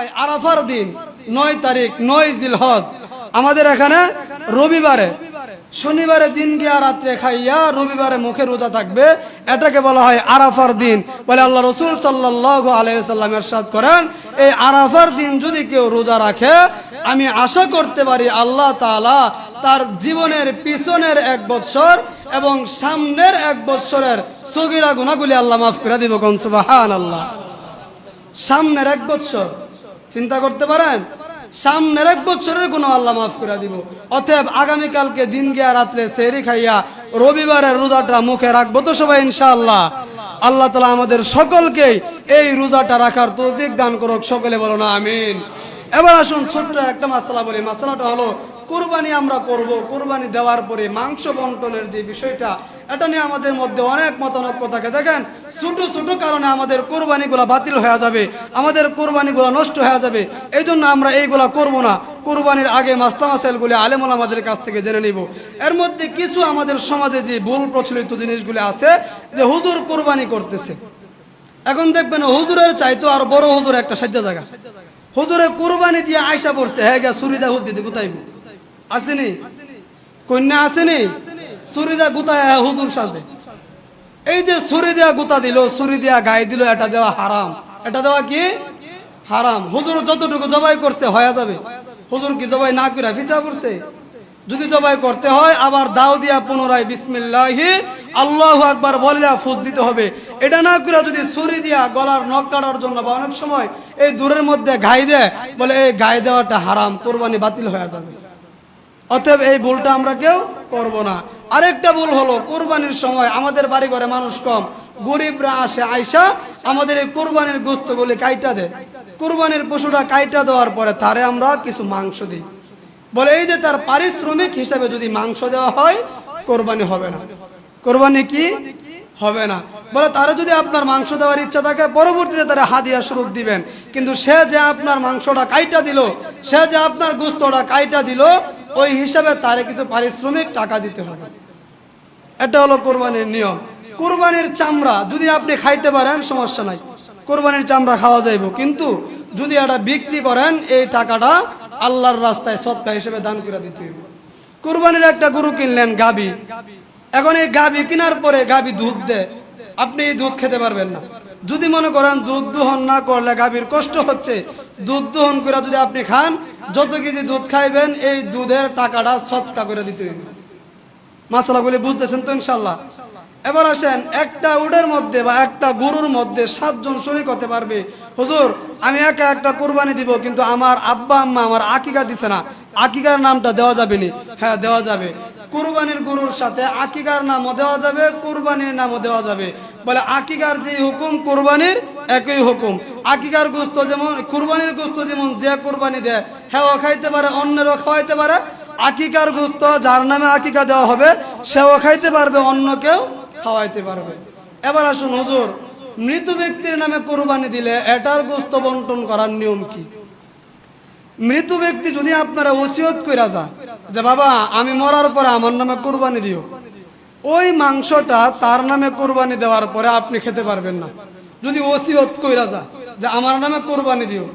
হয় আরাফার দিন 9 তারিখ 9 জিলহজ। আমাদের এখানে রবিবারে, শনিবারে দিন গিয়া রাত্রে খাইয়া রবিবারে মুখে রোজা থাকবে, এটাকে বলা হয় আরাফার দিন। বলে আল্লাহ রসুল সাল্লাল্লাহু আলাইহি ওয়াসাল্লাম ইরশাদ করেন, এই আরাফার দিন যদি কেউ রোজা রাখে, আমি আশা করতে পারি আল্লাহ তাআলা তার জীবনের পিছনের 1 বছর এবং সামনের 1 বছরের সগীরা গুনাহগুলি আল্লাহ মাফ করে দিব। কোন সুবহানাল্লাহ। সামনের 1 বছর চিন্তা করতে পারেন, সামনের 1 বছরের গুনাহ আল্লাহ মাফ করে দিব। অতএব আগামীকালকে দিন গিয়া রাত্রে সেহরি খাইয়া রবিবারের রোজাটা মুখে রাখবো তো সবাই ইনশাআল্লাহ। আল্লাহ তাআলা আমাদের সকলকে এই রোজাটা রাখার তৌফিক দান করুক, সকলে বলো না আমিন। এবার আসুন ছোট্ট একটা মাসআলা বলি। মাসআলাটা হলো কুরবানি আমরা করব, কুরবানি দেওয়ার পরে মাংস বন্টনের যে বিষয়টা, এটা নিয়ে আমাদের মধ্যে অনেক মতানৈক্য থাকে। দেখেন, ছোট ছোট কারণে আমাদের কুরবানিগুলো বাতিল হয়ে যাবে, আমাদের কুরবানিগুলো নষ্ট হয়ে যাবে। এই জন্য আমরা এইগুলা করব না। কুরবানির আগে মাসলা মাসাইলগুলি আলেম ওলামাদের কাছ থেকে জেনে নিব। এর মধ্যে কিছু আমাদের সমাজে যে ভুল প্রচলিত জিনিসগুলি আছে, যে হুজুর কুরবানি করতেছে, এখন দেখবেন হুজুরের চাইতো আর বড় হুজুর একটা সাজ্জা জায়গা, হুজুরে কুরবানি দিয়ে আয়সা পড়ছে, হ্যাঁ গা সুরিদা হুদ্দিতে গুতাইব, আসেনি কন্যা আসেনি, সুরিদা গুতায় হুজুর সাজে। এই যে ছুরি দেওয়া গুতা দিল, ছুরি দেওয়া গায়ে দিল, এটা দেওয়া হারাম। এটা দেওয়া কি হারাম। হুজুর যতটুকু জবাই করছে হয়ে যাবে। হুজুর কি জবাই না করে ফিসা করছে? যদি জবাই করতে হয় আবার দাও দিয়া পুনরায় বিসমিল্লাহি আল্লাহু আকবার বলে ফুস দিতে হবে। এটা না করে যদি ছুরি দিয়া গলার নখ কাটার জন্য বা অনেক সময় এই দূরের মধ্যে গায়ে দেয়, বলে এই গায়ে দেওয়াটা হারাম, কোরবানি বাতিল হয়ে যাবে। অতএব এই ভুলটা আমরা কেউ করব না। আরেকটা ভুল হলো, কোরবানির সময় আমাদের বাড়ি ঘরে মানুষ কম, গরিবরা আসে, আয়সা আমাদের এই কোরবানির গোশতগুলি কাইটা দেয়। কোরবানির পশুটা কাইটা দেওয়ার পরে তারে আমরা কিছু মাংস দিই, বলে এই যে তার পারিশ্রমিক হিসাবে যদি মাংস দেওয়া হয় কোরবানি হবে না। কোরবানি কি হবে না। বলে তারা যদি আপনার মাংস দেওয়ার ইচ্ছা থাকে পরবর্তীতে তারা হাদিয়া স্বরূপ দিবেন, কিন্তু সে যে আপনার মাংসটা কাইটা দিল, সে যে আপনার গোশতটা কাইটা দিল, ওই হিসাবে তারে কিছু পারিশ্রমিক টাকা দিতে হবে। এটা হলো কোরবানির নিয়ম। কোরবানির চামড়া যদি আপনি খাইতে পারেন সমস্যা নাই, কোরবানির চামড়া খাওয়া যাইব, কিন্তু যদি এটা বিক্রি করেন এই টাকাটা আল্লাহর রাস্তায় সদকা হিসেবে দান করে দিতে হবে। কোরবানির একটা গরু কিনলেন, গাবি, এখন এই গাবি কেনার পরে গাবি দুধ দেয়, আপনি এই দুধ খেতে পারবেন না। যদি মনে করেন দুধ দোহন না করলে গাভীর কষ্ট হচ্ছে, দুধ দোহন করে যদি আপনি খান, যত কেজি দুধ খাইবেন এই দুধের টাকাটা সদকা করে দিতে হবে। মাসালাগুলি বুঝতেছেন তো ইনশাল্লাহ? এবার আসেন, একটা উটের মধ্যে বা একটা গরুর মধ্যে 7 জন শরীক হতে পারবে। হুজুর আমি একা একটা কুরবানি দিব, কিন্তু আমার আব্বা আম্মা আমার আকিকা দিছে না, আকিকার নামটা দেওয়া যাবে নি? হ্যাঁ দেওয়া যাবে। কুরবানির গরুর সাথে আকিকার নামও দেওয়া যাবে, কুরবানির নামও দেওয়া যাবে। বলে আকিকার যে হুকুম কুরবানির একই হুকুম। আকিকার গোশত যেমন, কুরবানির গোশত যেমন যে কুরবানি দেয় হ্যাঁ ও খাইতে পারে, অন্যেরও খাওয়াইতে পারে। আকিকার গোশত যার নামে আকিকা দেওয়া হবে সেও খাইতে পারবে, অন্য কেউ খাওয়াইতে পারবে। এবার আসুন, হুজুর মৃত ব্যক্তির নামে কুরবানি দিলে এটার গোশত বন্টন করার নিয়ম কি? মৃত ব্যক্তি যদি আপনারা ওসিয়ত কইরা যান যে বাবা আমি মরার পরে আমার নামে কুরবানি দিও, ওই মাংসটা তার নামে কুরবানি দেওয়ার পরে আপনি খেতে পারবেন না। যদি ওসিয়ত কইরা যা যে আমার নামে কুরবানি দিও,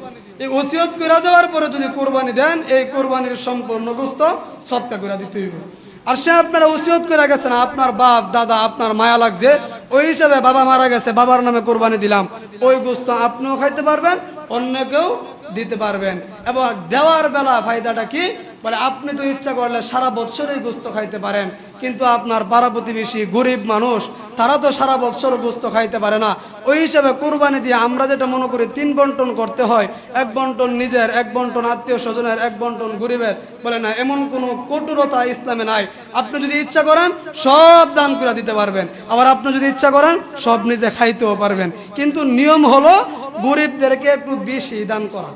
এই ওসিয়ত কইরা যাওয়ার পরে যদি কুরবানি দেন, এই কুরবানির সম্পূর্ণ গোশত সদকা করে দিতে হইবে। আর সে আপনারা ওসিয়ত করে গেছেন, আপনার বাপ দাদা আপনার মায়া লাগছে, ওই হিসাবে বাবা মারা গেছে বাবার নামে কুরবানি দিলাম, ওই গোশত আপনিও খাইতে পারবেন, অন্য কেউ দিতে পারবেন। এবং দেওয়ার বেলা ফায়দাটা কি? বলে আপনি তো ইচ্ছা করলে সারা বছরই গোশত খাইতে পারেন, কিন্তু আপনার পাড়া প্রতিবেশী গরিব মানুষ তারা তো সারা বছর গোশত খাইতে পারে না। ওই হিসাবে কুরবানি দিয়ে আমরা যেটা মনে করি 3 বন্টন করতে হয়, 1 বন্টন নিজের, 1 বন্টন আত্মীয় স্বজনের, 1 বন্টন গরিবের, বলে না, এমন কোনো কঠোরতা ইসলামে নাই। আপনি যদি ইচ্ছা করেন সব দান করে দিতে পারবেন, আবার আপনি যদি ইচ্ছা করেন সব নিজে খাইতেও পারবেন, কিন্তু নিয়ম হলো গরিবদেরকে একটু বেশি দান করা।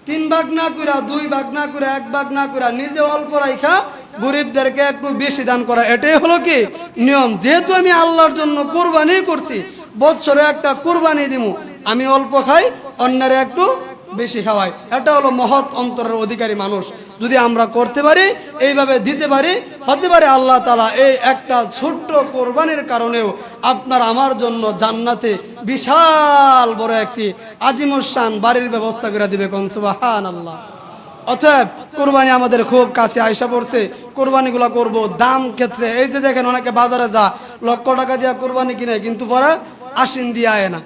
3 ভাগ না করে, 2 ভাগ না করে, 1 ভাগ না করে নিজে অল্প রাখা গরিবদেরকে একটু বেশি দান করা, এটাই হলো কি নিয়ম। যেহেতু আমি আল্লাহর জন্য কুরবানি করছি, বছরে একটা কুরবানি দিব, আমি অল্প খাই, অন্যের একটু বেশি খাওয়াই। এটা হলো মহৎ অন্তরের অধিকারী মানুষ। যদি আমরা করতে পারি, এইভাবে দিতে পারি, হতে পারে আল্লাহ তাআলা এই একটা ছোট্ট কোরবানির কারণেও আপনার আমার জন্য জান্নাতে বিশাল বড় একটি আজিমুশান বাড়ির ব্যবস্থা করে দিবে। কোন সুবহানাল্লাহ। অতএব কোরবানি আমাদের খুব কাছে আইসা পড়ছে। কোরবানিগুলো করব দাম ক্ষেত্রে। এই যে দেখেন অনেকে বাজারে যা লক্ষ টাকা দিয়া কোরবানি কিনে, কিন্তু পরে আশিন দিয়ে আয় না,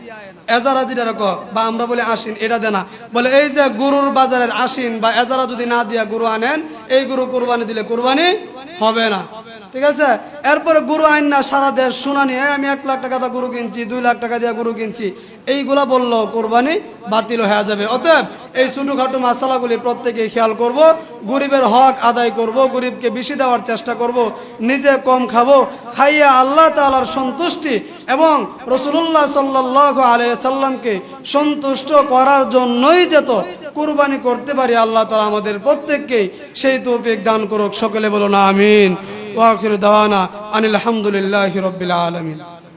এজারা যেটা রকম, বা আমরা বলি আশিন, এটা দেয় না। বলে এই যে গরুর বাজারের আশিন বা এজারা যদি না দিয়া গরু আনেন, এই গরু কোরবানি দিলে কোরবানি হবে না। ঠিক আছে। এরপরে গরু আইন না সারা দেশ শুনানি, আমি 1 লাখ টাকা দিয়ে গরু কিনছি, 2 লাখ টাকা দিয়ে গরু কিনছি, এইগুলা বললো কোরবানি বাতিল হয়ে যাবে। অতএব এই ছোটখাটো মাসালাগুলি প্রত্যেকেই খেয়াল করব, গরিবের হক আদায় করব, গরিবকে বেশি দেওয়ার চেষ্টা করব, নিজে কম খাবো, খাইয়া আল্লাহ তাআলার সন্তুষ্টি এবং রাসূলুল্লাহ সাল্লাল্লাহু আলাইহি সাল্লামকে সন্তুষ্ট করার জন্যই যেত কুরবানি করতে পারি। আল্লাহ তাআলা আমাদের প্রত্যেককেই সেই তৌফিক দান করুক। সকলে বলুন আমিন। ওয়া আখিরু দাওয়ানা আনিল হামদুলিল্লাহি রাব্বিল আলামিন।